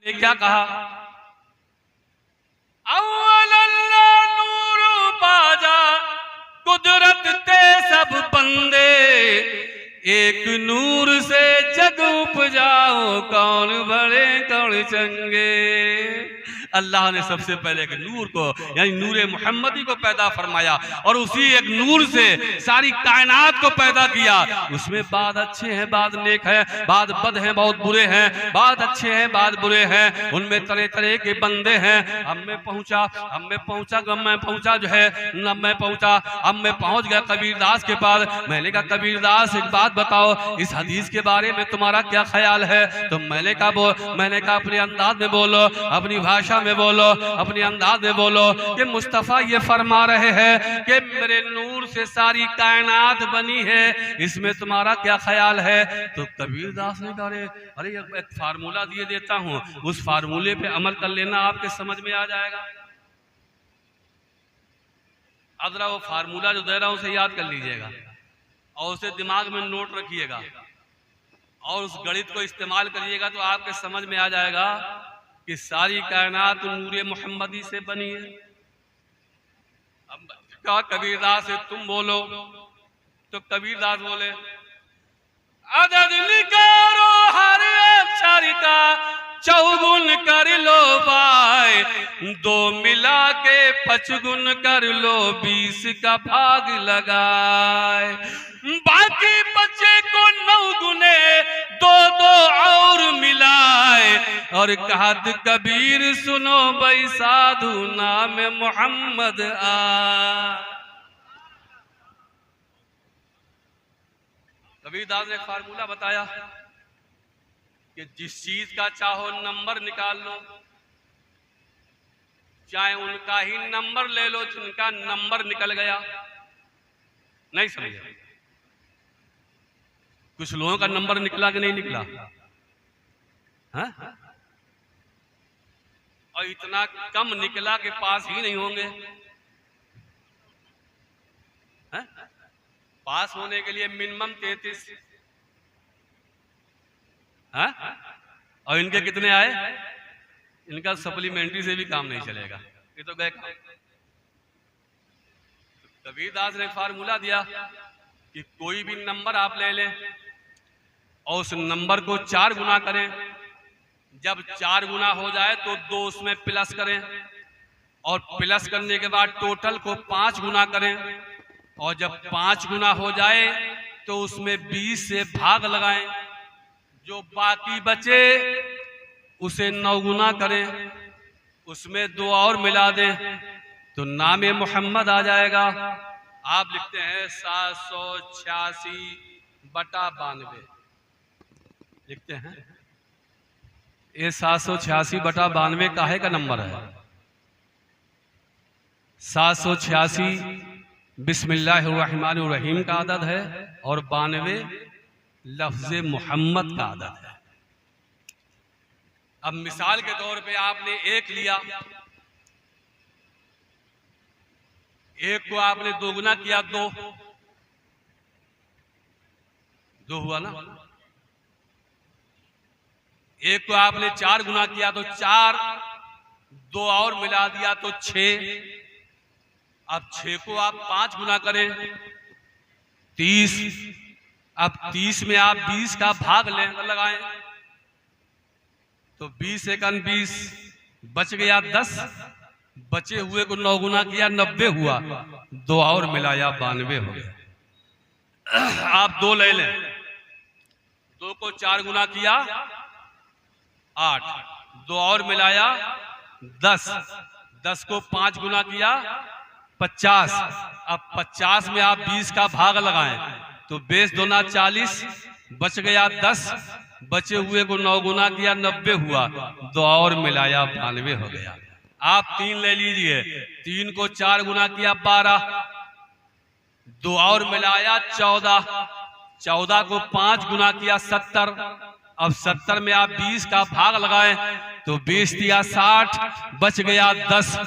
ने क्या कहा, अव्वलल्ला नूर बाजा कुदरत ते सब बंदे, एक नूर से जग उपजाओ कौन बड़े कौन चंगे। अल्लाह ने सबसे पहले एक नूर को यानी नूरे मोहम्मदी को पैदा फरमाया और उसी एक नूर से सारी कायनात को पैदा किया। उसमें बाद अच्छे हैं, बाद नेक हैं, बाद बद हैं, बहुत बुरे हैं, बाद अच्छे हैं, बाद बुरे हैं, उनमें तरह तरह के बंदे हैं। अब मैं पहुंचा जो है अब मैं पहुंचा, अब मैं पहुंच गया कबीरदास के पास। मैंने कहा कबीरदास एक बात बताओ, इस हदीस के बारे में तुम्हारा क्या ख्याल है? तो मैंने कहा अपने अंदाज में बोलो, अपनी भाषा में बोलो, अपने अंदाज में बोलो कि मुस्तफ़ा ये फरमा रहे हैं कि मेरे नूर से सारी कायनात बनी है, इसमें तुम्हारा क्या ख्याल है? तो कबीरदास ने कहा अरे एक फार्मूला दिए देता हूँ, उस फार्मूले पे अमल कर लेना, आपके समझ में आ जाएगा। अदरा वो फार्मूला जो दे रहा हूं उसे याद कर लीजिएगा और उसे दिमाग में नोट रखिएगा और उस गणित को इस्तेमाल करिएगा तो आपके समझ में आ जाएगा कि सारी कायनात नूरे मोहम्मदी से बनी है। अब कहा कबीरदास से तुम बोलो, तो कबीरदास बोले अदद निकारो हर अक्षर का चौगुन कर लो भाई, दो मिला के पचगुन कर लो 20 का भाग लगाए, बाकी बच्चे को 9 गुने 2 और मिलाए। और कहत कबीर सुनो भाई साधु नाम मोहम्मद आ। कबीरदास ने फार्मूला बताया कि जिस चीज का चाहो नंबर निकाल लो, चाहे उनका ही नंबर ले लो जिनका नंबर निकल गया। नहीं समझे? कुछ लोगों का नंबर निकला कि नहीं निकला? हाँ? और इतना कम निकला के पास ही नहीं होंगे। हाँ? पास होने के लिए मिनिमम 33। हाँ? और इनके कितने आए? इनका सप्लीमेंट्री से भी काम नहीं चलेगा, ये तो गए। कबीरदास ने फार्मूला दिया कि कोई भी नंबर आप ले लें और उस नंबर को 4 गुना करें, जब 4 गुना हो जाए तो 2 उसमें प्लस करें और प्लस करने के बाद टोटल को 5 गुना करें और जब 5 गुना हो जाए तो उसमें 20 से भाग लगाएं, जो बाकी बचे उसे 9 गुना करें, उसमें 2 और मिला दें तो नाम मोहम्मद आ जाएगा। आप लिखते हैं 786/92 लिखते हैं। ये 786/92 काहे का नंबर है? 786 बिस्मिल्लाहिर्रहमानिर्रहीम का आदद है और 92 लफ्ज़ मोहम्मद का आदद है। अब मिसाल के तौर पे आपने 1 लिया, 1 को आपने 2 गुना किया, 2 हुआ ना। 1 को आपने 4 गुना किया तो 4, 2 और मिला दिया तो 6। अब 6 को आप 5 गुना करें 30। अब 30 में आप 20 का भाग लगाएं तो 20 एकन 20 बच गया 10, बचे हुए को 9 गुना किया 90 हुआ, 2 और मिलाया 92 हो गया। आप 2 ले लें, 2 को 4 गुना किया 8, 2 और मिलाया 10, 10 को 5 गुना किया 50। अब 50 में आप 20 का भाग लगाएं तो 20 दूना 40, बच गया 10, बचे हुए को 9 गुना किया 90 हुआ, 2 और मिलाया 92 हो गया। आप 3 ले लीजिए, 3 को 4 गुना किया 12, 2 और मिलाया 14, 14 को 5 गुना किया 70। अब 70 में आप 20 का भाग लगाएं तो 20 दिया 60, बच गया 10,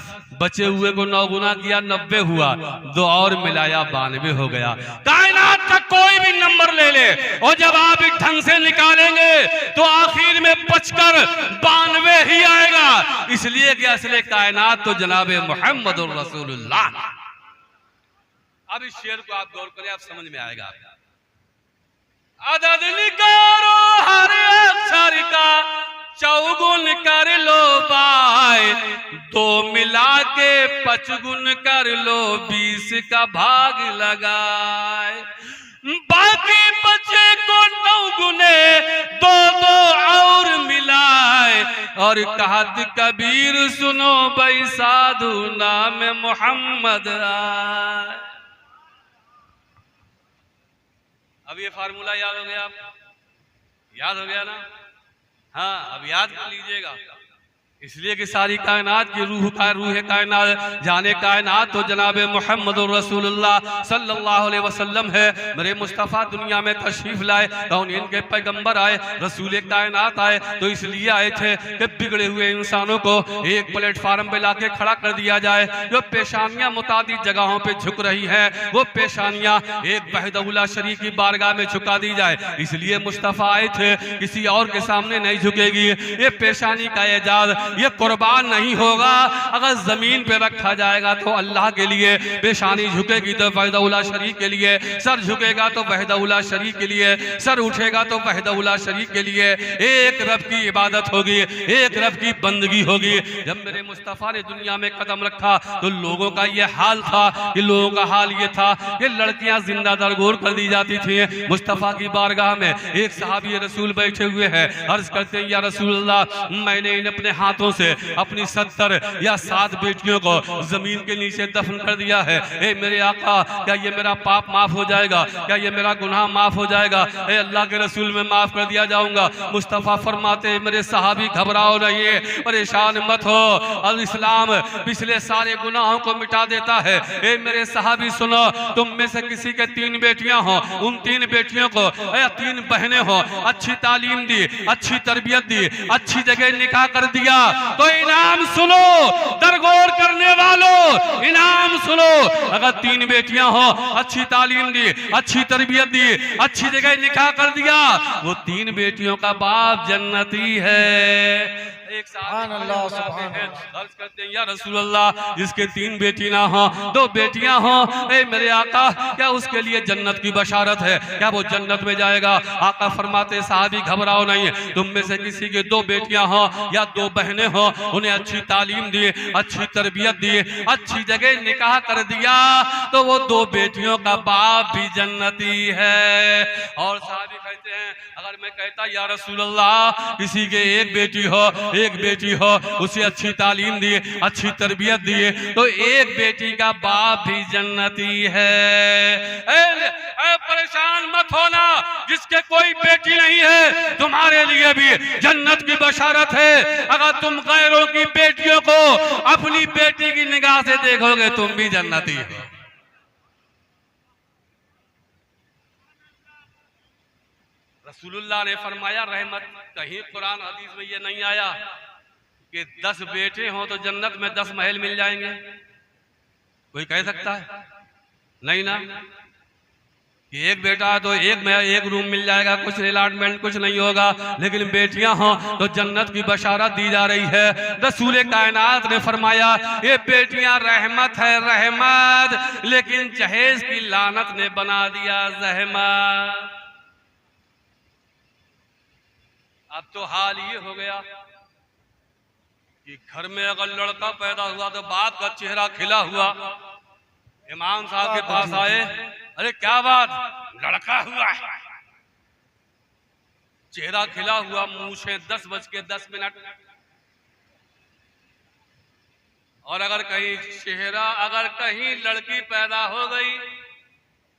बचे हुए को 9 गुना किया 90 हुआ, 2 और मिलाया 92 हो गया। कायनात का कोई भी नंबर ले ले और जब आप एक ढंग से निकालेंगे तो आखिर में बचकर 92 ही इसलिए कि असले कायनात तो जनाबे मोहम्मद रसूलुल्लाह। अब इस शेर को आप गौर करें, आप समझ में आएगा। अदद निकारो हर अक्षर का चौगुन कर लो पाए, दो मिला के पचगुन कर लो 20 का भाग लगाए, बाकी बचे को 9 गुने 2 और मिलाए, और कहत कबीर सुनो भाई साधु नाम मोहम्मद आए। अब ये फार्मूला याद हो गया आपको? याद हो गया ना? हाँ, अब याद कर लीजिएगा। इसलिए कि सारी कायनात की रूह कायनात जाने कायनात तो जनाबे मोहम्मद रसूलुल्लाह सल्लल्लाहु अलैहि वसल्लम है। मेरे मुस्तफ़ा दुनिया में तशरीफ लाए, कौन इनके पैगंबर आए, रसूल कायनात आए, तो इसलिए आए थे कि बिगड़े हुए इंसानों को एक प्लेटफार्म पे लाके खड़ा कर दिया जाए। जो पेशानियां मुतादिद जगहों पे झुक रही हैं, वो पेशानियां एक वहदहुल्लाह शरीक की बारगाह में झुका दी जाए। इसलिए मुस्तफ़ा आए थे, किसी और के सामने नहीं झुकेगी। ये पेशानी का एजाज ये कुर्बान नहीं होगा। अगर जमीन पे रखा जाएगा तो अल्लाह के लिए, पेशानी झुकेगी तो वहदहुल्लाह शरीक के लिए, सर झुकेगा तो वहदहुल्लाह शरीक के लिए, सर उठेगा तो वहदहुल्लाह शरीक के लिए। एक रब की इबादत होगी, एक रब की बंदगी होगी। जब मेरे मुस्तफ़ा ने दुनिया में कदम रखा तो लोगों का ये हाल था, कि लोगों का हाल ये था कि लड़कियां जिंदा दरगोर कर दी जाती थी। मुस्तफ़ा की बारगाह में एक सहाबी रसूल बैठे हुए हैं, अर्ज करते हैं या रसूलल्लाह, मैंने इन अपने हाथों से अपनी 70 या 7 बेटियों को जमीन के नीचे दफन कर दिया है। ए मेरे आका, क्या ये मेरा पाप माफ हो जाएगा? क्या ये मेरा गुनाह माफ हो जाएगा? ए अल्लाह के रसूल में माफ कर दिया जाऊंगा। मुस्तफ़ा फरमाते, मेरे सहाबी घबराओ नहीं, परेशान मत हो, अल इस्लाम पिछले सारे गुनाहों को मिटा देता है। ए मेरे सहाबी सुनो, तुम में से किसी के 3 बेटियां हो, उन 3 बेटियों को या 3 बहनें हो, अच्छी तालीम दी, अच्छी तरबियत दी, अच्छी जगह निकाह कर दिया, तो इनाम सुनो दरगोर करने वालों, इनाम सुनो। अगर 3 बेटियां हो, अच्छी तालीम दी, अच्छी तरबियत दी, अच्छी जगह निकाह कर दिया, वो 3 बेटियों का बाप जन्नती है। एक अर्ज करते हैं या रसूलल्लाह, जिसके 3 बेटी ना हो, 2 बेटियां हो, ए मेरे आका, क्या उसके लिए जन्नत की बशारत है? क्या वो जन्नत में जाएगा? आका फरमाते, साहबी घबराओ नहीं, तुम में से किसी के 2 बेटियां हो या 2 बहनें हो, उन्हें अच्छी तालीम दी, अच्छी तरबियत दी, अच्छी जगह निकाह कर दिया, तो वो 2 बेटियों का बाप भी जन्नती है। और साहबी कहते हैं, अगर मैं कहता या रसूलल्लाह, किसी के 1 बेटी हो, 1 बेटी हो, उसे अच्छी तालीम दी, अच्छी तरबियत दी, तो 1 बेटी का बाप भी जन्नती है। परेशान मत होना, जिसके कोई बेटी नहीं है, तुम्हारे लिए भी जन्नत की बशारत है। अगर तुम गैरों की बेटियों को अपनी बेटी की निगाह से देखोगे, तुम भी जन्नती हो। रसूलुल्लाह ने फरमाया, रहमत, कहीं कुरान हदीस में ये नहीं आया कि 10 बेटे हों तो जन्नत में 10 महल मिल जाएंगे। कोई कह सकता है? नहीं ना, कि 1 बेटा है तो 1 रूम मिल जाएगा, कुछ अलॉटमेंट कुछ नहीं होगा। लेकिन बेटियां हों तो जन्नत की बशारत दी जा रही है। रसूल कायनात ने फरमाया, ये बेटियां रहमत है, रहमत, लेकिन जहेज की लानत ने बना दिया जहमत। अब तो हाल ये हो गया कि घर में अगर लड़का पैदा हुआ तो बाप का चेहरा खिला हुआ। इमाम साहब के पास आए, अरे क्या बात, लड़का हुआ है, चेहरा खिला हुआ, मूछें 10:10। और अगर कहीं लड़की पैदा हो गई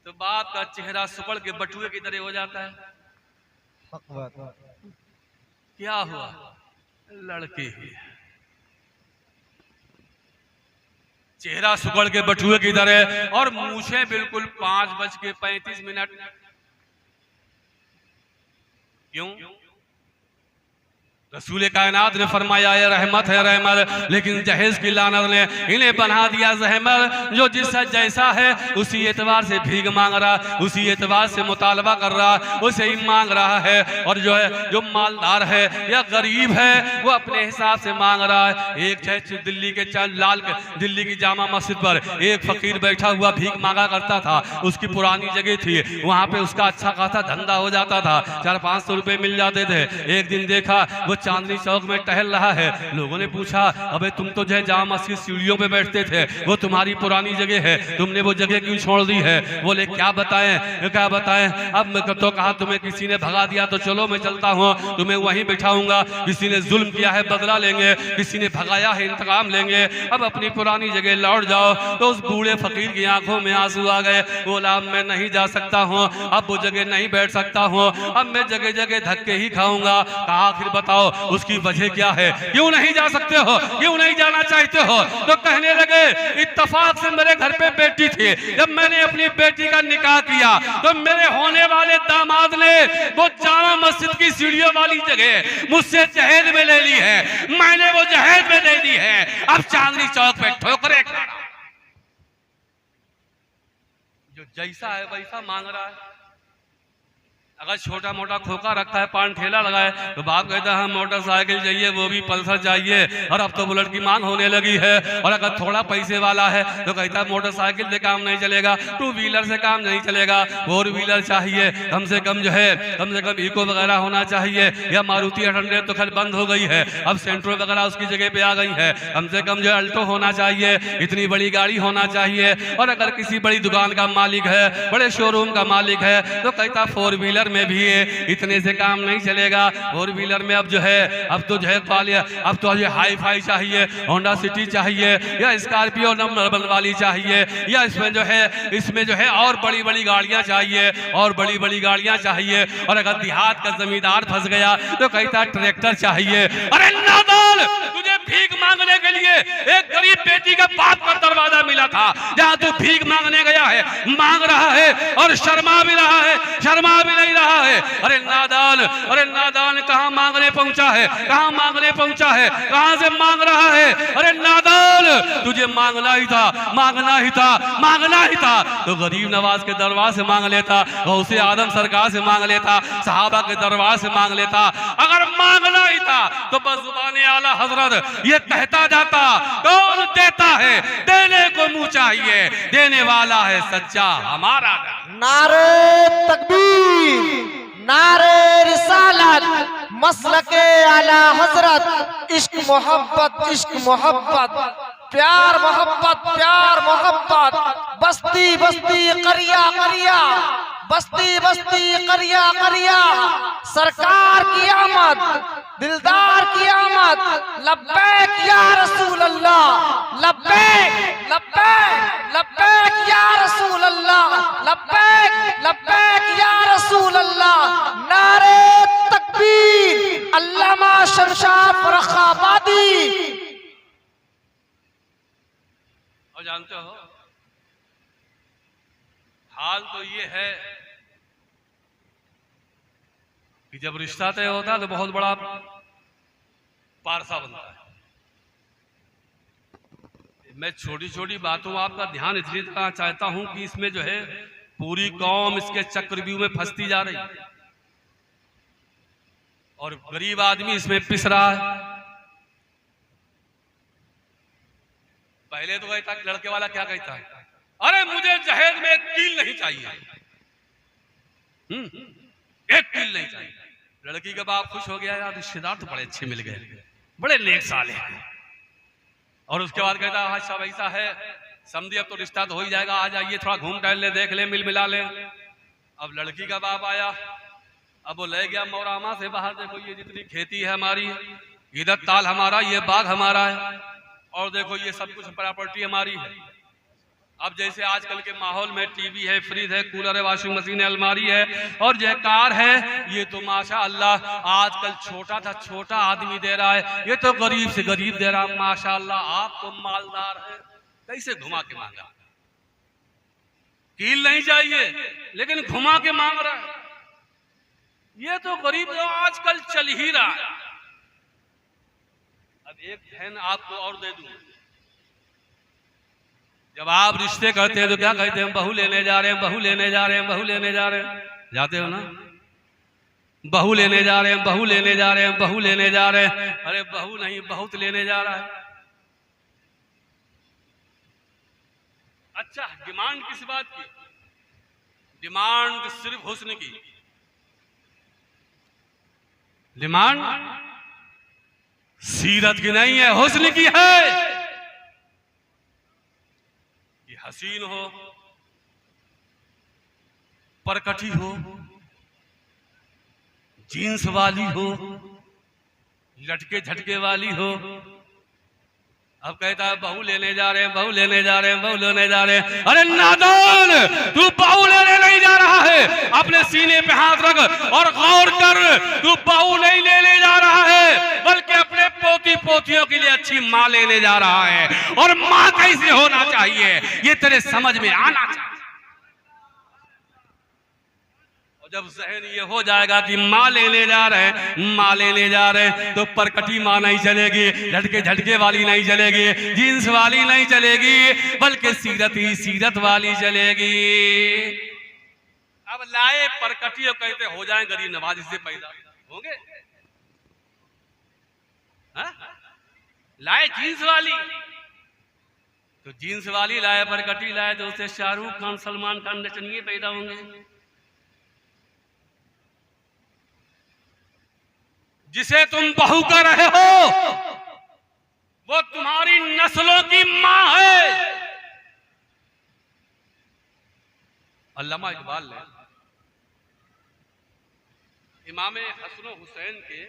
तो बाप का चेहरा सुकड़ के बटुए की तरह हो जाता है। क्या हुआ? लड़की हुई, चेहरा सुकड़ के बटुए की तरह, और मूछें बिल्कुल 5:35। क्यों? रसूल कायनात ने फरमाया ये रहमत है रहमत, लेकिन जहेज की लानत ने इन्हें बना दिया जहमत। जो जिसका जैसा है उसी एतबार से भीख मांग रहा, उसी एतबार से मुतालबा कर रहा, उसे ही मांग रहा है। और जो है जो मालदार है या गरीब है वो अपने हिसाब से मांग रहा है। एक दिल्ली के दिल्ली की जामा मस्जिद पर एक फकीर बैठा हुआ भीख मांगा करता था। उसकी पुरानी जगह थी, वहाँ पे उसका अच्छा खासा धंधा हो जाता था, 400-500 रुपए मिल जाते थे। एक दिन देखा वो चांदनी चौक में टहल रहा है। लोगों ने पूछा अबे तुम तो जो है जामा मस्जिद सीढ़ियों पे बैठते थे, वो तुम्हारी पुरानी जगह है, तुमने वो जगह क्यों छोड़ दी है? बोले क्या बताएं क्या बताएं। अब मैं तो कहा तुम्हें किसी ने भगा दिया तो चलो मैं चलता हूँ, तुम्हें वहीं बिठाऊंगा। किसी ने जुल्म किया है बदला लेंगे, किसी ने भगाया है इंतकाम लेंगे। अब अपनी पुरानी जगह लौट जाओ। तो उस बूढ़े फकीर की आंखों में आंसू आ गए। बोला मैं नहीं जा सकता हूँ, अब वो जगह नहीं बैठ सकता हूँ, अब मैं जगह जगह धक्के ही खाऊंगा। कहा आखिर बताओ उसकी वजह क्या है, क्यों नहीं जा सकते हो, क्यों नहीं जाना चाहते हो? तो कहने लगे इत्तफाक से मेरे घर पे बेटी थी, जब मैंने अपनी बेटी का निकाह किया तो मेरे होने वाले दामाद ने वो जामा मस्जिद की सीढ़ियों वाली जगह मुझसे जहेज में ले ली है, मैंने वो जहेज में ले ली है। अब चांदनी चौक पे ठोकरे खा रहा, जो जैसा है वैसा मांग रहा है। अगर छोटा मोटा खोखा रखा है, पान ठेला लगाए तो बाप कहता है हम मोटरसाइकिल चाहिए, वो भी पल्सर चाहिए। और अब तो बुलेट की मांग होने लगी है। और अगर थोड़ा पैसे वाला है तो कहता है मोटरसाइकिल से काम नहीं चलेगा, 2 व्हीलर से काम नहीं चलेगा, 4 व्हीलर चाहिए, कम से कम जो है कम से कम इको वगैरह होना चाहिए। या मारुति 800 तो खैर बंद हो गई है, अब सेंट्रो वगैरह उसकी जगह पे आ गई है। कम से कम जो है अल्टो होना चाहिए, इतनी बड़ी गाड़ी होना चाहिए। और अगर किसी बड़ी दुकान का मालिक है, बड़े शोरूम का मालिक है, तो कहता 4 व्हीलर में भी इतने से काम नहीं चलेगा। 4 व्हीलर में अब जो है अब तो जो है अब तो ये हाई फाई चाहिए, होंडा सिटी चाहिए, या स्कॉर्पियो नंबर वाली चाहिए, या इसमें जो है और बड़ी बड़ी गाड़ियां चाहिए, और बड़ी बड़ी गाड़ियां चाहिए। और अगर देहात का जमींदार फंस गया तो कहता ट्रैक्टर चाहिए। अरे नादान, तुझे भीख मांगने के लिए एक गरीब बेटी का बाप का दरवाजा मिला था, जहां तू भीख मांगने गया है, मांग रहा है और शर्मा भी रहा है, शर्मा भी नहीं रहा है। अरे नादान कहां मांगने पहुंचा है, कहां मांगने पहुंचा है, कहां से मांग रहा है? अरे नादान, तुझे मांगना ही था, मांगना ही था, मांगना ही था तो गरीब नवाज के दरबार से मांग लेता, गौसे आदम सरकार से मांग लेता, सहाबा के दरबार से मांग लेता। अगर मांगना ही था तो बस जुबान आला हजरत ये कहता जाता, कौन देता है, देने को मुंह चाहिए, देने वाला है सच्चा हमारा। नारे तकबीर, नारे रिसालत, मसलके आला हजरत, इश्क मोहब्बत, इश्क मोहब्बत, प्यार मोहब्बत, प्यार मोहब्बत, बस्ती बस्ती करिया करिया, बस्ती बस्ती करिया करिया, सरकार की आमद, दिलदार की आमद, लब्बैक या रसूल अल्लाह, लब्बैक लब्बैक लब्बैक या रसूल अल्लाह, लब्बैक लब्बैक या रसूल अल्लाह। नारे तकबीर, अल्लामा शमशाद फर्रुखाबादी। और जानते हो हाल तो ये है कि जब रिश्ता तय होता है तो बहुत बड़ा पारसा बनता है। मैं छोटी छोटी बातों आपका ध्यान इसलिए देना चाहता हूं कि इसमें जो है पूरी कौम इसके चक्रव्यूह में फंसती जा रही है और गरीब आदमी इसमें पिस रहा है। पहले तो कहता लड़के वाला क्या कहता है, अरे मुझे जहेज में एक कील नहीं चाहिए, एक कील नहीं चाहिए। लड़की का बाप खुश हो गया, यार रिश्तेदार तो बड़े अच्छे मिल गए, बड़े नेक साले हैं। और उसके बाद कहता हाँ सब ऐसा है, समझिए अब तो रिश्ता तो हो ही जाएगा, आ जाइए थोड़ा घूम टहल ले, देख ले, मिल मिला ले। अब लड़की का बाप आया, अब वो ले गया मौरामा से बाहर, देखो ये जितनी खेती है हमारी, इधर ताल हमारा, ये बाग हमारा है, और देखो ये सब कुछ प्रॉपर्टी हमारी है। अब जैसे आजकल के माहौल में टीवी है, फ्रिज है, कूलर है, वॉशिंग मशीन है, अलमारी है, और जो कार है, ये तो माशाअल्लाह आजकल छोटा था छोटा आदमी दे रहा है, ये तो गरीब से गरीब दे रहा है माशाअल्लाह। आप तो मालदार है, कैसे घुमा के मांगा? कील नहीं चाहिए लेकिन घुमा के मांग रहा है। ये तो गरीब आजकल चल ही रहा है। अब एक बहन आपको और दे दूं। जब आप रिश्ते करते हैं तो क्या कहते हैं? बहू लेने जा रहे हैं, बहू लेने जा रहे हैं, बहू लेने जा रहे हैं। जाते हो ना? बहू लेने जा रहे हैं, बहू लेने जा रहे हैं, बहू लेने जा रहे हैं। अरे बहू नहीं, बहुत लेने जा रहा है। अच्छा, डिमांड किस बात की? डिमांड सिर्फ हुस्न की। डिमांड सीरत की नहीं है, हुस्न की है। ये हसीन हो, परकटी हो, जीन्स वाली हो, लटके झटके वाली हो। अब कहता है बहू लेने जा रहे हैं, बहू लेने जा रहे हैं, बहू लेने जा रहे हैं। अरे नादान, तू बहू लेने नहीं जा रहा है। अपने सीने पे हाथ रख और गौर कर, तू बहू नहीं लेने जा रहा है, बल्कि अपने पोती पोतियों के लिए अच्छी माँ लेने जा रहा है। और माँ कैसे होना चाहिए ये तेरे समझ में आना चाहिए। जब जहन ये हो जाएगा कि माँ लेने जा रहे हैं, माँ लेने जा रहे हैं, तो परकटी माँ नहीं चलेगी, झटके झटके वाली नहीं चलेगी, जीन्स वाली नहीं चलेगी, बल्कि सीरत ही सीरत वाली चलेगी। अब लाए परकटी और कहते हो जाए गरीब नवाज, इससे पैदा होंगे? लाए जीन्स वाली, तो जीन्स वाली लाए, परकटी लाए, तो उससे शाहरुख खान, सलमान खान नचनिए पैदा होंगे। जिसे तुम बहू कर रहे हो वो तुम्हारी नस्लों की मां है। अल्लामा इकबाल ने इमाम हसन हुसैन के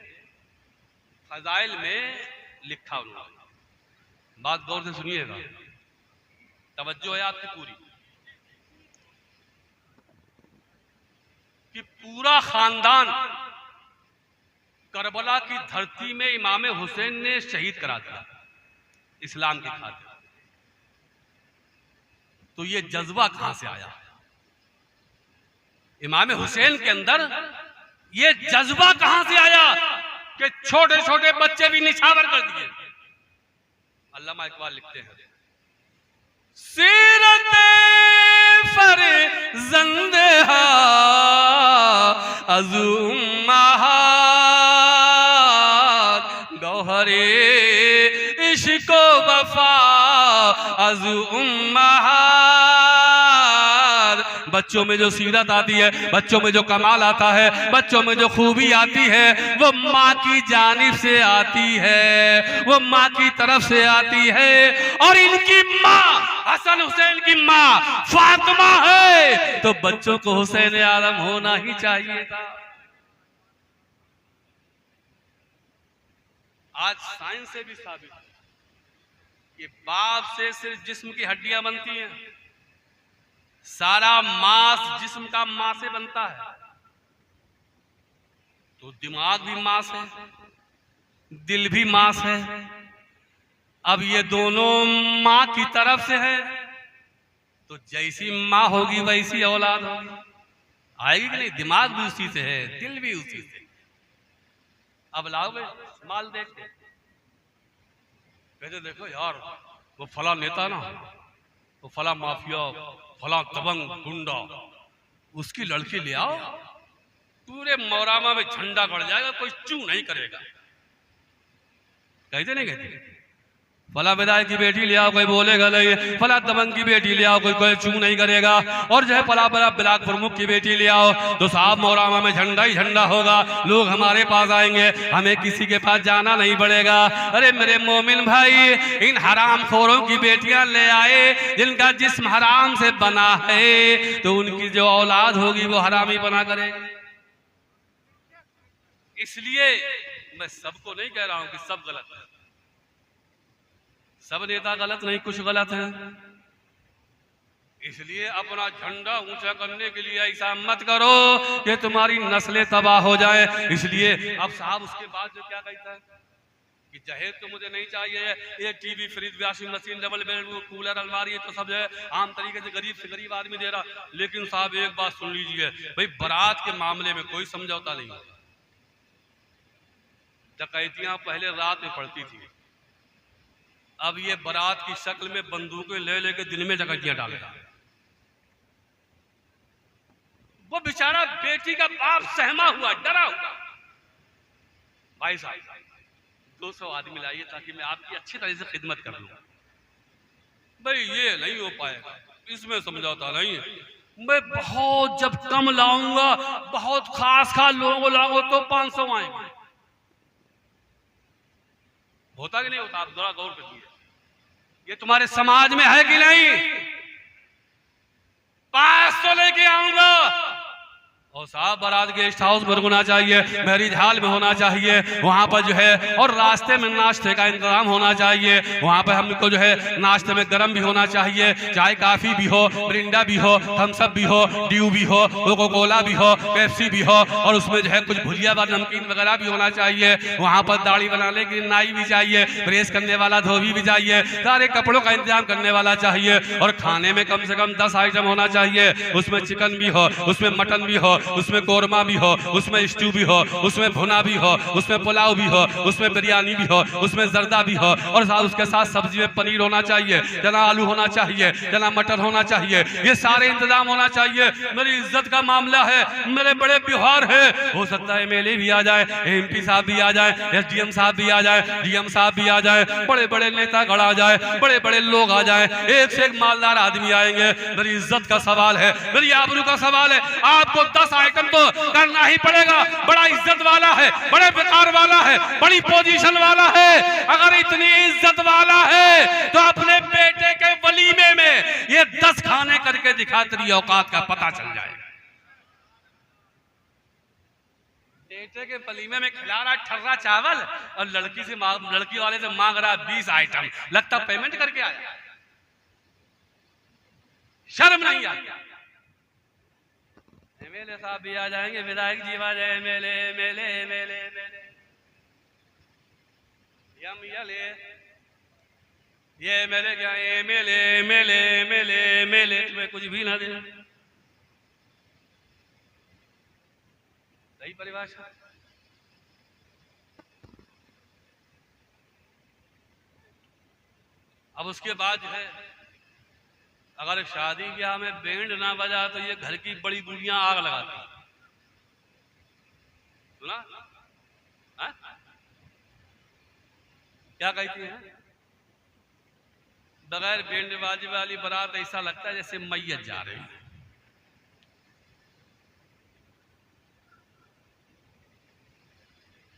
फजाइल में लिखा, उन्होंने बात गौर से सुनिएगा, तवज्जो है आपकी पूरी, कि पूरा खानदान करबला की धरती में इमाम हुसैन ने शहीद करा दिया इस्लाम की खातिर। तो ये जज्बा कहां से आया? इमाम हुसैन के अंदर ये जज्बा कहां से आया कि छोटे छोटे बच्चे भी निछावर कर दिए? अल्लामा इकबाल लिखते हैं, सीरत फरज़ंद हा अज़ुम्मा गौहरे इश्क़ो वफ़ा अज़ु उम्महार। बच्चों में जो सीरत आती है, बच्चों में जो कमाल आता है, बच्चों में जो खूबी आती है, वो माँ की जानिब से आती है, वो माँ की तरफ से आती है। और इनकी माँ हसन हुसैन की माँ फातिमा है, तो बच्चों को हुसैन आलम होना ही चाहिए था। आज साइंस से भी साबित है कि बाप से सिर्फ जिस्म की हड्डियां बनती हैं, सारा मांस जिस्म का मां से बनता है। तो दिमाग भी मांस है, दिल भी मांस है। अब ये दोनों मां की तरफ से है, तो जैसी मां होगी वैसी औलाद होगी, आएगी कि नहीं? दिमाग भी उसी से है, दिल भी उसी से। अब लाओगे माल देखते, कहते देखो यार वो फला नेता ना, वो फला माफिया, फला दबंग गुंडा, उसकी लड़की ले आओ, पूरे मोरामा में झंडा गड़ जाएगा, कोई चू नहीं करेगा। कहते नहीं कहते? फला विधायक की बेटी ले आओ, कोई बोलेगा नहीं, फला दबंग की बेटी ले आओ, कोई चू नहीं करेगा। और जो है फला फला ब्लॉक प्रमुख की बेटी ले आओ, तो साहब मोरामा में झंडा ही झंडा होगा, लोग हमारे पास आएंगे, हमें किसी के पास जाना नहीं पड़ेगा। अरे मेरे मोमिन भाई, इन हराम खोरों की बेटियां ले आए जिनका जिस्म हराम से बना है, तो उनकी जो औलाद होगी वो हरामी बना करेगी। इसलिए मैं सबको नहीं कह रहा हूं कि सब गलत है, सब नेता गलत नहीं, कुछ गलत है। इसलिए अपना झंडा ऊंचा करने के लिए ऐसा मत करो कि तुम्हारी नस्लें तबाह हो जाए। इसलिए अब साहब उसके बाद जो क्या कहता है कि जहेज तो मुझे नहीं चाहिए, ये TV, fridge, washing machine, double bed, cooler, अलमारी, ये तो सब जो है आम तरीके से गरीब आदमी दे रहा। लेकिन साहब एक बात सुन लीजिए भाई, बारात के मामले में कोई समझौता नहीं। डकैतियां पहले रात में पड़ती थी, अब ये बारात की शक्ल में बंदूकें ले लेके दिन में डकैतियां डालेगा। वो बेचारा बेटी का बाप सहमा हुआ, डरा हुआ। भाई साहब 200 आदमी लाइए ताकि मैं आपकी अच्छी तरह से खिदमत कर लूं। भाई ये नहीं हो पाएगा, इसमें समझौता नहीं है। मैं बहुत जब कम लाऊंगा, बहुत खास लोगों लाऊंगा तो 500 आएंगे। होता कि नहीं होता? आप थोड़ा गौर करिए, ये तुम्हारे समाज में है कि नहीं? 500 लेके आऊंगा और साहब बारात गेस्ट हाउस में होना चाहिए, मैरिज हॉल में होना चाहिए, वहाँ पर जो है और रास्ते में नाश्ते का इंतजाम होना चाहिए। वहाँ पर हमको जो है नाश्ते में गरम भी होना चाहिए, चाय काफ़ी भी हो, मिरिंडा भी हो, थम्स अप भी हो, ड्यू भी हो, कोको कोला भी हो, पेप्सी भी हो, और उसमें जो है कुछ भुजिया व नमकीन वगैरह भी होना चाहिए। वहाँ पर दाढ़ी बनाने की नाई भी चाहिए, प्रेस करने वाला धोबी भी चाहिए, सारे कपड़ों का इंतजाम करने वाला चाहिए। और खाने में कम से कम 10 आइटम होना चाहिए। उसमें चिकन भी हो, उसमें मटन भी हो, उसमें कोरमा भी हो, उसमें स्टू भी हो, उसमें भुना भी हो, उसमें पुलाव भी हो, उसमें बिरयानी भी हो, उसमें जर्दा भी हो, और साथ उसके साथ सब्जी में पनीर होना चाहिए, चना आलू होना चाहिए, चना मटर होना चाहिए। ये सारे इंतजाम होना चाहिए। मेरी इज्जत का मामला है, मेरे बड़े त्योहार है। हो सकता है एमएलए भी आ जाए, एमपी साहब भी आ जाए, एसडीएम साहब भी आ जाए, डीएम साहब भी आ जाए, बड़े बड़े नेता गढ़ आ जाए, बड़े बड़े लोग आ जाए, एक से एक मालदार आदमी आएंगे। मेरी इज्जत का सवाल है, मेरी आबरू का सवाल है। आपको 10 आइटम तो करना ही पड़ेगा। बड़ा इज्जत वाला है, बड़े प्रकार वाला है, बड़ी पोजीशन वाला है। अगर इतनी इज्जत वाला है तो अपने बेटे के वलीमे में ये 10 खाने करके दिखा, तेरी औकात का पता चल जाएगा। बेटे के वलीमे में खिला रहा ठर्रा चावल और लड़की वाले से मांग रहा 20 आइटम। लगता पेमेंट करके आया, शर्म नहीं आई। एमएलए साहब भी आ जाएंगे, विधायक जी आ जाए, एमएलए एमएलए एमएलए एमएलए ये एमएलए क्या एमएलए एमएलए एमएलए एमएलए, तुम्हें कुछ भी ना दे। सही परिभाषा। अब उसके बाद जो है, अगर शादी ब्याह में बैंड ना बजा तो ये घर की बड़ी बुढ़ियां आग लगाती। सुना? हा? क्या कहती हैं? बगैर बैंड बाजी वाली बारात ऐसा लगता है जैसे मैयत जा रही है।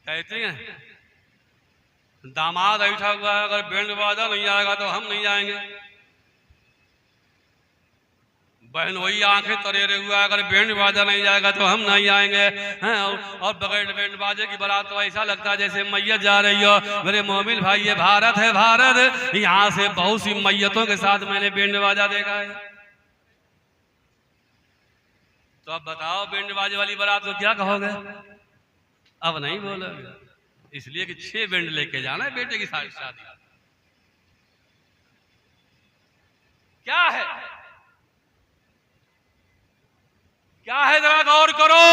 कहती हैं दामाद बैठा हुआ है, अगर बैंड बाजा नहीं आएगा तो हम नहीं जाएंगे। बहन वही आंखें तरेरे हुआ, अगर बैंड बाजा नहीं जाएगा तो हम नहीं आएंगे। और बगैर बैंड बाजे की बारात तो ऐसा लगता है जैसे मैयत जा रही हो। मेरे मोमिन भाई, ये भारत है, भारत। यहाँ से बहुत सी मैयतों के साथ मैंने बैंड बाजा देखा है। तो अब बताओ बैंड बाजे वाली बारात को क्या कहोगे? अब नहीं बोलोगे, इसलिए कि 6 बैंड लेके जाना है बेटे की शादी। क्या है, क्या है, जरा गौर करो।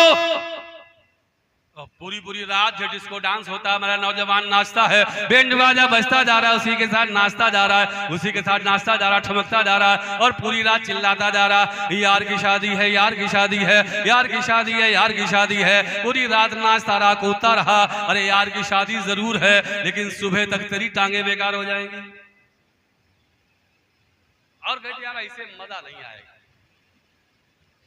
पूरी पूरी रात जो डिस्को डांस होता है, हमारा नौजवान नाचता है, बैंड बाजा बजता जा रहा है, उसी के साथ नाचता जा रहा है, उसी के साथ नाचता जा रहा है, ठमकता जा रहा है, और पूरी रात चिल्लाता जा रहा है, यार की शादी है, यार की शादी है, यार की शादी है, यार की शादी है। पूरी रात नाचता रहा, कूदता रहा। अरे यार की शादी जरूर है, लेकिन सुबह तक तेरी टांगे बेकार हो जाएंगी। और बेटे यार ऐसे मजा नहीं आएगा।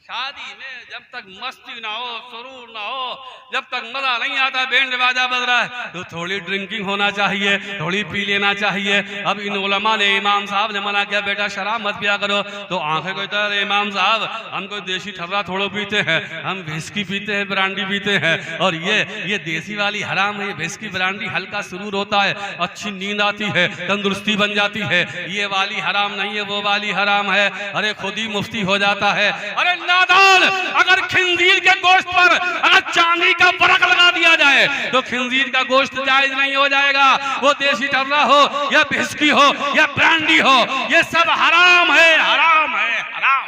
शादी में जब तक मस्ती ना हो, सुरूर ना हो, जब तक मजा नहीं आता, बैंड बाजा बज रहा है, तो थोड़ी ड्रिंकिंग होना चाहिए, थोड़ी पी लेना चाहिए। अब इन उलमा ने, इमाम साहब ने मना किया, बेटा शराब मत पिया करो। तो आंखें को इधर, इमाम साहब हम कोई देसी ठर्रा थोड़ो पीते हैं, हम विस्की पीते हैं, ब्रांडी पीते हैं, और ये देसी वाली हराम है। ये विस्की ब्रांडी हल्का सुरूर होता है, अच्छी नींद आती है, तंदुरुस्ती बन जाती है। ये वाली हराम नहीं है, वो वाली हराम है। अरे खुद ही मुफ्ती हो जाता है। अरे नादान, अगर खिंजीर के गोश्त पर अगर चांदी का फर्क लगा दिया जाए तो खिंजीर का गोश्त जायज नहीं हो जाएगा। वो देसी टर्रा हो या विस्की हो या ब्रांडी हो, ये सब हराम है, हराम है, हराम।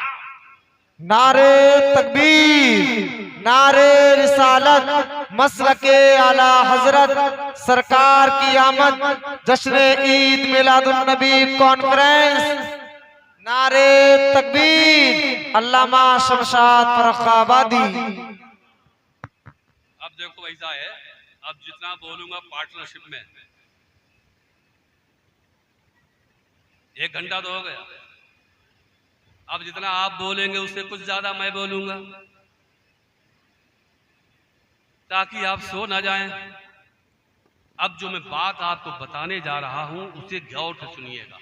नारे तकबीर, नारे रिसालत मसलके आला हजरत सरकार की आमद जश्न ईद मिलादुन नबी कॉन्फ्रेंस। नारे तकबीर अल्लामा शमशाद फर्रुखाबादी। अब देखो ऐसा है, अब जितना बोलूंगा पार्टनरशिप में, 1 घंटा तो हो गया, अब जितना आप बोलेंगे उससे कुछ ज्यादा मैं बोलूंगा ताकि आप सो ना जाएं। अब जो मैं बात आपको बताने जा रहा हूं उसे गौर से सुनिएगा।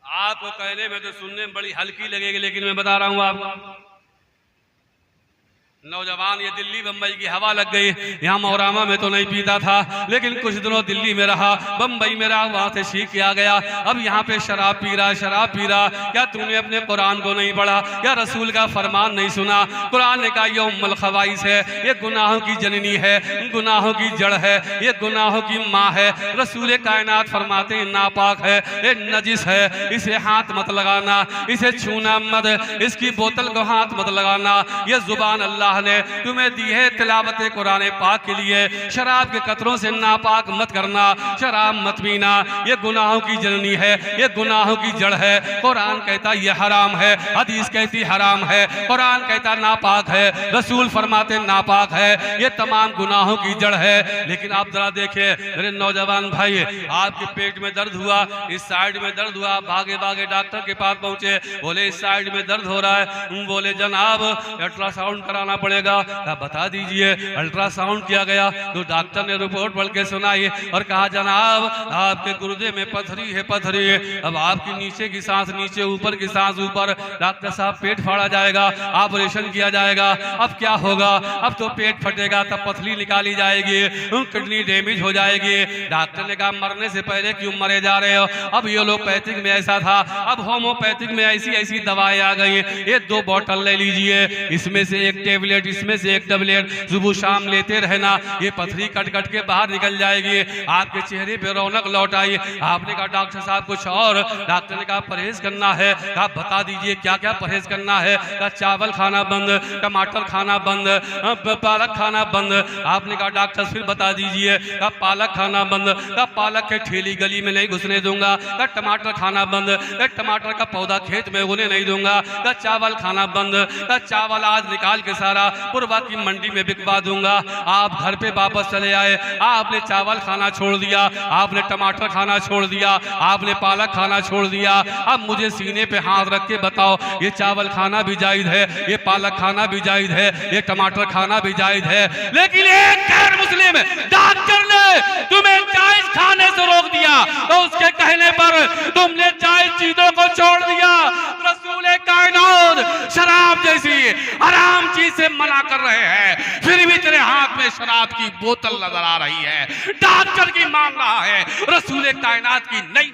आपको कहने में तो सुनने में बड़ी हल्की लगेगी, लेकिन मैं बता रहा हूं आपको। नौजवान ये दिल्ली बम्बई की हवा लग गई, यहाँ मोहरामा में तो नहीं पीता था, लेकिन कुछ दिनों दिल्ली में रहा, बम्बई में रहा, वहां से सीख के आ गया, अब यहाँ पे शराब पी रहा। क्या तूने अपने कुरान को नहीं पढ़ा? क्या रसूल का फरमान नहीं सुना? कुरान ने कहा ये उम्मुल खबाइस है, ये गुनाहों की जननी है, गुनाहों की जड़ है, ये गुनाहों की माँ है। रसूल कायनात फरमाते हैं नापाक है, ये नजिस है, इसे हाथ मत लगाना, इसे छूना मत, इसकी बोतल को हाथ मत लगाना। ये जुबान अल्लाह ने तुम्हें दी है तिलावत कुरान पाक के लिए। शराब के कतरों से नापाक मत करना, शराब मत पीना, ये गुनाहों की जननी है, ये गुनाहों की जड़ है। कुरान कहता ये हराम है, हदीस कहती हराम है, कुरान कहता नापाक है, रसूल फरमाते नापाक है, ये तमाम गुनाहों की जड़ है। लेकिन आप जरा देखिए मेरे नौजवान भाई, आपके पेट में दर्द हुआ, इस साइड में दर्द हुआ, भागे भागे डॉक्टर के पास पहुंचे, बोले इस साइड में दर्द हो रहा है, बोले जनाब अल्ट्रासाउंड कराना पड़ेगा। बता दीजिए, अल्ट्रासाउंड किया गया तो डॉक्टर ने रिपोर्ट पढ़ के सुनाई और कहा जनाब आपके गुर्दे में पथरी है, पथरी है। अब आपकी नीचे की सांस नीचे, ऊपर की सांस ऊपर। डॉक्टर साहब पेट फाड़ा जाएगा, ऑपरेशन किया जाएगा। अब क्या होगा? अब तो पेट फटेगा, तब पथरी निकाली जाएगी, किडनी डैमेज हो जाएगी। डॉक्टर ने कहा मरने से पहले क्यों मरे जा रहे हो? अब एलोपैथिक में ऐसा था, अब होम्योपैथिक में ऐसी ऐसी दवाएं आ गई, ये 2 बोतल ले लीजिए, इसमें से एक टेबलेट, इसमें से एक टेबलेट सुबह शाम लेते रहना, ये पथरी कट कट के बाहर निकल जाएगी, आपके चेहरे पे रौनक लौट आई। आपने कहा डॉक्टर साहब कुछ और? डॉक्टर ने कहा परहेज करना है। कहा बता दीजिए क्या क्या परहेज करना है? कहा चावल खाना बंद, टमाटर खाना बंद, पालक खाना बंद। आपने कहा डॉक्टर फिर बता दीजिए। कहा पालक खाना बंद। कहा पालक के ठेली गली में नहीं घुसने दूंगा। कहा टमाटर खाना बंद, टमाटर का पौधा खेत में उगने नहीं दूंगा। कहा चावल खाना बंद। कहा चावल आज निकाल के सारा पूर्वा की मंडी में बिकवा दूंगा। आप घर पे वापस चले आए, आपने चावल खाना छोड़ दिया, आपने टमाटर खाना छोड़ दिया, आपने पालक खाना छोड़ दिया। अब मुझे सीने पे हाथ रख के बताओ, ये चावल खाना भी जायज है, ये पालक खाना भी जायज है, ये टमाटर खाना भी जायज है, लेकिन एक गैर मुस्लिम डॉक्टर ने तुम्हें जायज खाने से रोक दिया, तो उसके कहने पर तुमने जायज चीजों को छोड़ दिया। रसूल कायनात शराब जैसी हराम चीज से मना कर रहे हैं, फिर भी तेरे हाथ में शराब की बोतल नजर आ रही है। डॉक्टर की मान रहा है, रसूल कायनात की नहीं।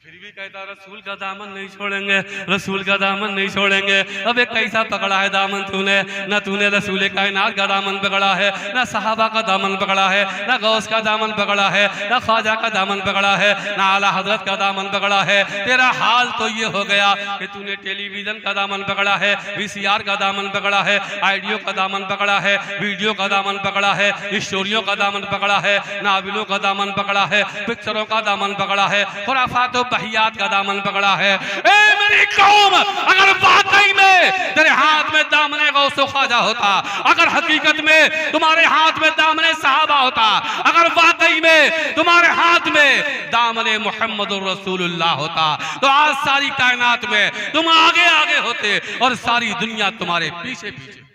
फिर भी कहता रसूल का दामन नहीं छोड़ेंगे, रसूल का दामन नहीं छोड़ेंगे। अब एक कैसा पकड़ा है दामन तूने? ना तूने रसूल कायनात का दामन पकड़ा है, ना सहाबा का दामन पकड़ा है, ना गौस का दामन पकड़ा है, ना ख्वाजा का दामन पकड़ा है, ना आला हजरत का दामन पकड़ा है। तेरा हाल तो ये हो गया कि तूने टेलीविजन का दामन पकड़ा है, VCR का दामन पकड़ा है, ऑडियो का दामन पकड़ा है, वीडियो का दामन पकड़ा है, स्टोरियों का दामन पकड़ा है, नावलों का दामन पकड़ा है, पिक्चरों का दामन पकड़ा है, खुराफात बहियात का दामन पकड़ा है। ए मेरी कौम, अगर वाकई में तेरे हाथ में दामने गौस ख्वाजा होता, अगर हकीकत में तुम्हारे हाथ में दामने सहाबा होता, अगर वाकई में तुम्हारे हाथ में दामने मोहम्मद रसूलुल्लाह होता, तो आज सारी कायनात में तुम आगे आगे होते और सारी दुनिया तुम्हारे पीछे पीछे।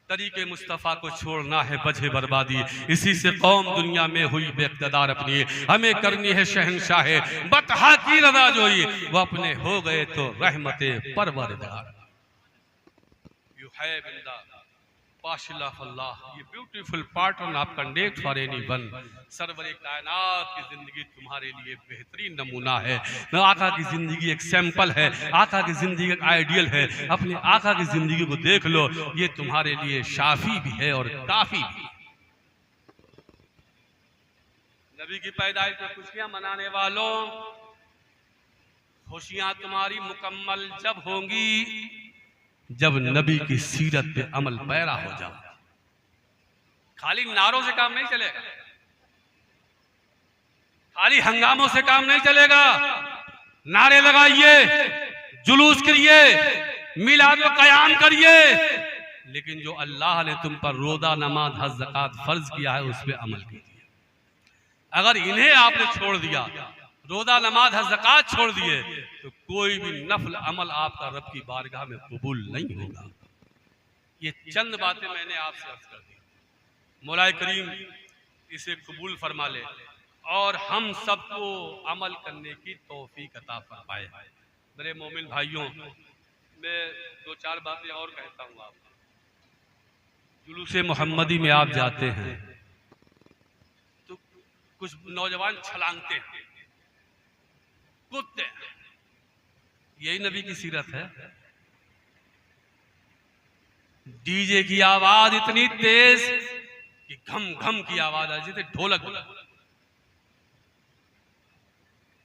तरीके मुस्तफ़ा को छोड़ना है वजह बर्बादी, इसी से कौम दुनिया में हुई बेइक़्तिदार अपनी। हमें करनी है शहंशाह बतहा की रज़ा जोई, वो अपने हो गए तो रहमते परवरदिगार। यू हैव इन द पाशिला अल्लाह, ये beautiful pattern of conduct for anyone. Sarware कायनात की जिंदगी तुम्हारे लिए बेहतरीन नमूना है। आका की जिंदगी एक सैंपल है, आका की जिंदगी एक आइडियल है। अपने आका की जिंदगी को देख लो, ये तुम्हारे लिए शाफी भी है और काफी भी। नबी की पैदाइश में खुशियां मनाने वालों, खुशियां तुम्हारी मुकम्मल जब होंगी जब नबी की सीरत पे अमल पैरा हो जाओ। खाली नारों से काम नहीं चलेगा, खाली हंगामों से काम नहीं चलेगा। नारे लगाइए, जुलूस करिए, मिलाद व कयाम करिए, लेकिन जो अल्लाह ने तुम पर रोजा नमाज हज ज़कात फर्ज किया है उस पर अमल कीजिए। अगर इन्हें आपने छोड़ दिया, रोजा नमाज हज ज़कात छोड़ दिए, तो कोई भी नफल अमल आपका रब की बारगाह में कबूल नहीं होगा। ये चंद बातें मैंने आपसे अर्ज कर दी। मौलाए करीम इसे कबूल फरमा ले और हम सबको अमल करने की तौफीक अता फरमाए। मेरे मोमिन भाइयों, मैं दो चार बातें और कहता हूँ आपको। जुलूसे मोहम्मदी में आप जाते हैं तो कुछ नौजवान छलांगते हैं, कूदते हैं, यही नबी की सीरत है। डीजे की आवाज इतनी तेज कि घम घम की आवाज आ जैसे ढोलक।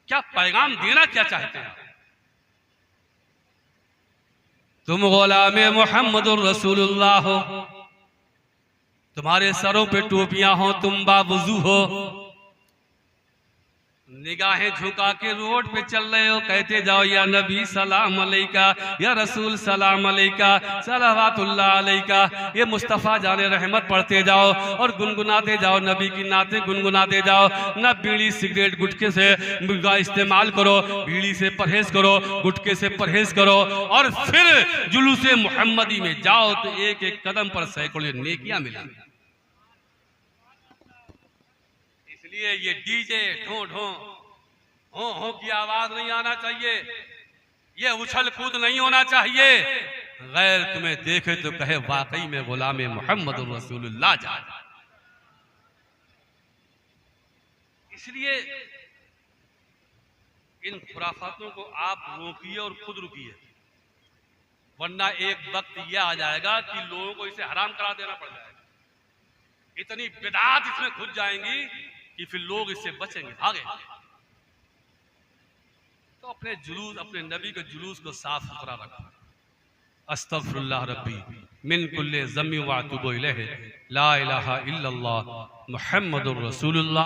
क्या पैगाम देना क्या चाहते हैं? तुम गुलामे मोहम्मदुर रसूलुल्लाह हो, तुम्हारे सरों पे टोपियां हो, तुम बावुजू हो, निगाहें झुका के रोड पे चल रहे हो, कहते जाओ या नबी सलाम अलैका, या रसूल सलाम अलैका, सलावतुल्लाह अलैका, ये मुस्तफ़ा जाने रहमत पढ़ते जाओ और गुनगुनाते जाओ, नबी की नाते गुनगुनाते जाओ। न बीड़ी सिगरेट गुटखे से इस्तेमाल करो, बीड़ी से परहेज करो, गुटखे से परहेज करो, और फिर जुलूसे मुहम्मदी में जाओ तो एक एक कदम पर सैकड़ों नेकियां मिलेंगी। इसलिए ये डीजे ढो ढो हो की आवाज नहीं आना चाहिए, ये उछल कूद नहीं होना चाहिए। गैर तुम्हें देखे तो कहे वाकई में गुलामे मोहम्मद रसूलुल्लाह जा। इसलिए इन खुराफातों को आप रोकिए और खुद रुकिए, वरना एक वक्त यह आ जाएगा कि लोगों को इसे हराम करा देना पड़ जाएगा। इतनी बिदात इसमें घुस जाएंगी कि फिर लोग इससे बचेंगे, भागेंगे। तो अपने जुलूस, अपने नबी के जुलूस को साफ सुथरा रखो। अस्तगफिरुल्लाह रब्बी मिन कुल्ले ज़म्बि व अतूबु इलैहि, ला इलाहा इल्लल्लाह मुहम्मदुर रसूलुल्लाह।